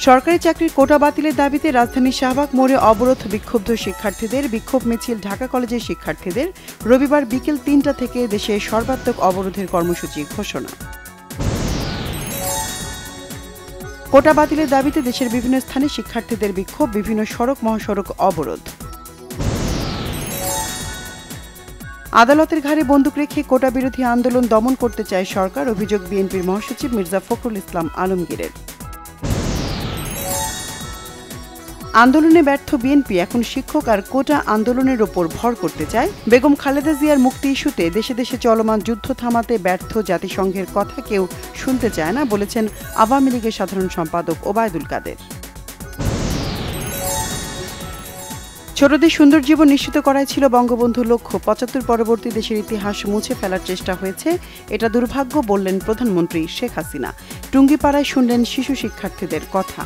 সরকারি চাকরির কোটা বাতিলের দাবিতে রাজধানীর শাহবাগ মোড়ে অবরোধ বিক্ষুব্ধ শিক্ষার্থীদের। বিক্ষোভ মিছিল ঢাকা কলেজের শিক্ষার্থীদের। রবিবার বিকেল ৩টা থেকে দেশে সর্বাত্মক অবরোধের কর্মসূচি ঘোষণা। কোটা বাতিলের দাবিতে দেশের বিভিন্ন স্থানে শিক্ষার্থীদের বিক্ষোভ, বিভিন্ন সড়ক মহাসড়ক অবরোধ। আদালতের ঘাড়ে বন্দুক রেখে কোটা বিরোধী আন্দোলন দমন করতে চায় সরকার, অভিযোগ বিএনপির মহাসচিব মির্জা ফখরুল ইসলাম আলমগীরের। আন্দোলনে ব্যর্থ বিএনপি এখন শিক্ষক আর কোটা আন্দোলনের ওপর ভর করতে চায়। বেগম খালেদা জিয়ার মুক্তি ইস্যুতে দেশে দেশে চলমান যুদ্ধ থামাতে ব্যর্থ জাতিসংঘের কথা কেউ শুনতে চায় না, বলেছেন আওয়ামী লীগের সাধারণ সম্পাদক ওবায়দুল কাদের। ছোটদের সুন্দর জীবন নিশ্চিত করাই ছিল বঙ্গবন্ধুর লক্ষ্য। ৭৫ পরবর্তী দেশের ইতিহাস মুছে ফেলার চেষ্টা হয়েছে, এটা দুর্ভাগ্য, বললেন প্রধানমন্ত্রী শেখ হাসিনা। টুঙ্গিপাড়ায় শুনলেন শিশু শিক্ষার্থীদের কথা।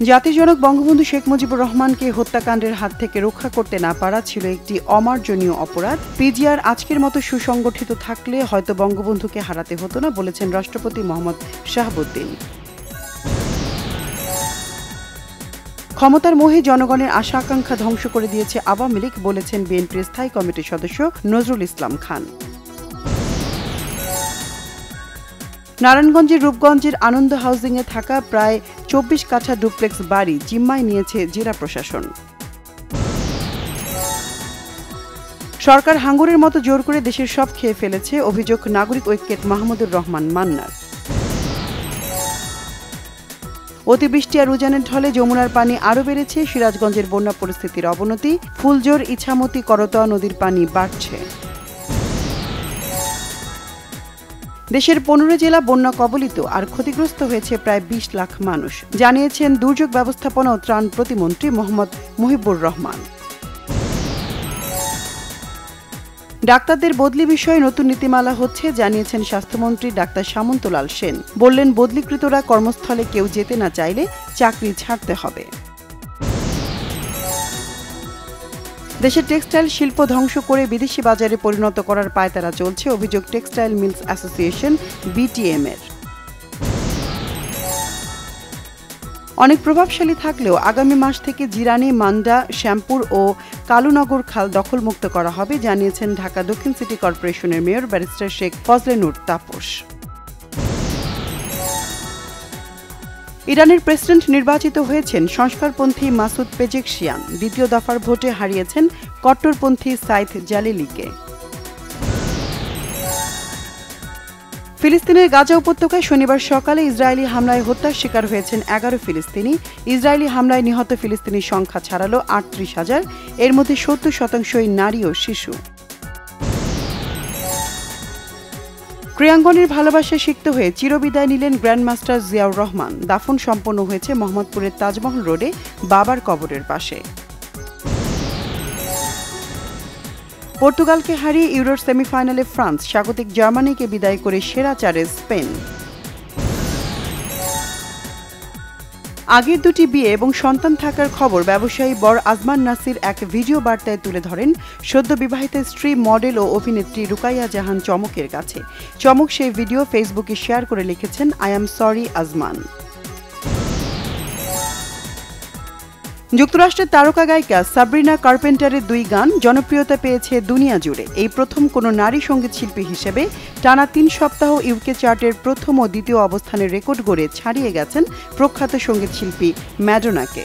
জাতির জনক বঙ্গবন্ধু শেখ মুজিবুর রহমানকে হত্যাকাণ্ডের হাত থেকে রক্ষা করতে না পারা ছিল একটি অমার্জনীয় অপরাধ। পিজিআর আজকের মতো সুসংগঠিত থাকলে হয়তো বঙ্গবন্ধুকে হারাতে হতো না, বলেছেন রাষ্ট্রপতি মোহাম্মদ শাহাবুদ্দিন। ক্ষমতার মোহে জনগণের আশা আকাঙ্ক্ষা ধ্বংস করে দিয়েছে আওয়ামী লীগ, বলেছেন বিএনপির স্থায়ী কমিটির সদস্য নজরুল ইসলাম খান। নারায়ণগঞ্জের রূপগঞ্জের আনন্দ হাউজিংয়ে থাকা প্রায় ২৪ কাঠা ডুপ্লেক্স বাড়ি জিম্মায় নিয়েছে জেলা প্রশাসন। সরকার হাঙ্গরের মতো জোর করে দেশের সব খেয়ে ফেলেছে, অভিযোগ নাগরিক ঐক্যের মাহমুদুর রহমান মান্নার। অতিবৃষ্টি আর উজানের ঢলে যমুনার পানি আরও বেড়েছে, সিরাজগঞ্জের বন্যা পরিস্থিতির অবনতি। ফুলজোর, ইছামতি, করতোয়া নদীর পানি বাড়ছে। দেশের ১৫ জেলা বন্যা কবলিত আর ক্ষতিগ্রস্ত হয়েছে প্রায় ২০ লাখ মানুষ, জানিয়েছেন দুর্যোগ ব্যবস্থাপনা ও ত্রাণ প্রতিমন্ত্রী মোহাম্মদ মুহিবুর রহমান। ডাক্তারদের বদলি বিষয়ে নতুন নীতিমালা হচ্ছে, জানিয়েছেন স্বাস্থ্যমন্ত্রী ডাক্তার সামন্তলাল সেন। বললেন, বদলিকৃতরা কর্মস্থলে কেউ যেতে না চাইলে চাকরি ছাড়তে হবে। দেশের টেক্সটাইল শিল্প ধ্বংস করে বিদেশি বাজারে পরিণত করার পায়তারা চলছে, অভিযোগ টেক্সটাইল মিলস অ্যাসোসিয়েশন বিটিএম এর। অনেক প্রভাবশালী থাকলেও আগামী মাস থেকে জিরানি, মান্ডা, শ্যামপুর ও কালুনগর খাল দখলমুক্ত করা হবে, জানিয়েছেন ঢাকা দক্ষিণ সিটি কর্পোরেশনের মেয়র ব্যারিস্টার শেখ ফজলে নূর তাপস। ইরানের প্রেসিডেন্ট নির্বাচিত হয়েছেন সংস্কারপন্থী মাসুদ পেজেকশিয়ান। দ্বিতীয় দফার ভোটে হারিয়েছেন কট্টরপন্থী সাইদ জালিলিকে। ফিলিস্তিনের গাজা উপত্যকায় শনিবার সকালে ইসরায়েলি হামলায় হত্যার শিকার হয়েছেন ১১ ফিলিস্তিনি। ইসরায়েলি হামলায় নিহত ফিলিস্তিনির সংখ্যা ছাড়ালো ৩৮,০০০, এর মধ্যে ৭০% নারী ও শিশু। ক্রীড়াঙ্গনের ভালোবাসায় সিক্ত হয়ে চিরবিদায় নিলেন গ্র্যান্ডমাস্টার জিয়াউর রহমান। দাফন সম্পন্ন হয়েছে মোহাম্মদপুরের তাজমহল রোডে বাবার কবরের পাশে। পর্তুগালকে হারিয়ে ইউরোর সেমিফাইনালে ফ্রান্স, স্বাগতিক জার্মানিকে বিদায় করে সেরা চারে স্পেন। আগের দুটি বিয়ে এবং সন্তান থাকার খবর ব্যবসায়ী বর আজমান নাসির এক ভিডিও বার্তায় তুলে ধরেন সদ্য বিবাহিত স্ত্রী, মডেল ও অভিনেত্রী রুকাইয়া জাহান চমকের কাছে। চমক সেই ভিডিও ফেসবুকে শেয়ার করে লিখেছেন, আই এম সরি আজমান। যুক্তরাষ্ট্রের তারকা গায়িকা সাবরিনা কার্পেন্টারের ২ গান জনপ্রিয়তা পেয়েছে দুনিয়া জুড়ে। এই প্রথম কোনো নারী সঙ্গীত শিল্পী হিসেবে টানা ৩ সপ্তাহ ইউকে চার্টের প্রথম ও দ্বিতীয় অবস্থানের রেকর্ড গড়ে ছাড়িয়ে গেছেন প্রখ্যাত সঙ্গীত শিল্পী ম্যাডোনাকে।